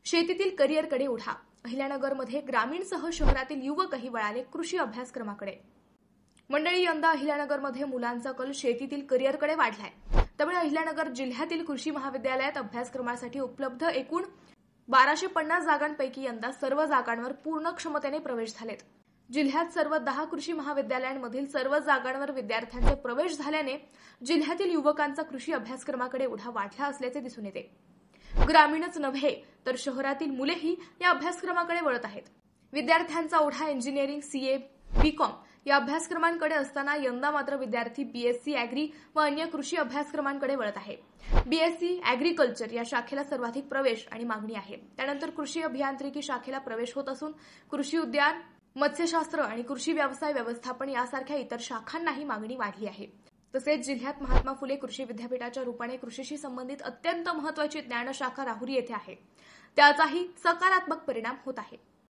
शेतीतील करिअरकडे उठा. अहिल्यानगरमध्ये ग्रामीणसह शहरातील युवकही वळाले कृषी अभ्यासक्रमाकडे. मंडळी, यंदा अहिल्यानगरमध्ये मुलांचा कल शेतीतील करिअरकडे वाढलाय. त्यामुळे अहिल्यानगर जिल्ह्यातील कृषी महाविद्यालयात अभ्यासक्रमासाठी उपलब्ध एकूण 1250 जागांपैकी यंदा सर्व जागांवर पूर्ण क्षमतेने प्रवेश झालेत. जिल्ह्यात सर्व 10 कृषी महाविद्यालयांमधील सर्व जागांवर विद्यार्थ्यांचे प्रवेश झाल्याने जिल्ह्यातील युवकांचा कृषी अभ्यासक्रमाकडे ओढा वाढला असल्याचे दिसून येते. ग्रामीणच नव्हे तर शहरातील मुलेही या अभ्यासक्रमाकडे वळत आहेत. विद्यार्थ्यांचा ओढा इंजिनिअरिंग, सीए, बीकॉम या अभ्यासक्रमांकडे असताना यंदा मात्र विद्यार्थी बीएससी ॲग्री व अन्य कृषी अभ्यासक्रमांकडे वळत आहे. बीएससी ॲग्रिकल्चर या शाखेला सर्वाधिक प्रवेश आणि मागणी आहे. त्यानंतर कृषी अभियांत्रिकी शाखेला प्रवेश होत असून कृषी उद्यान, मत्स्यशास्त्र आणि कृषी व्यवसाय व्यवस्थापन यासारख्या इतर शाखांनाही मागणी वाढली आहे. तसेच जिल्ह्यात महात्मा फुले कृषी विद्यापीठाच्या रूपाने कृषीशी संबंधित अत्यंत महत्त्वाची ज्ञानशाखा राहुरी येथे आहे. त्याचाही सकारात्मक परिणाम होत आहे.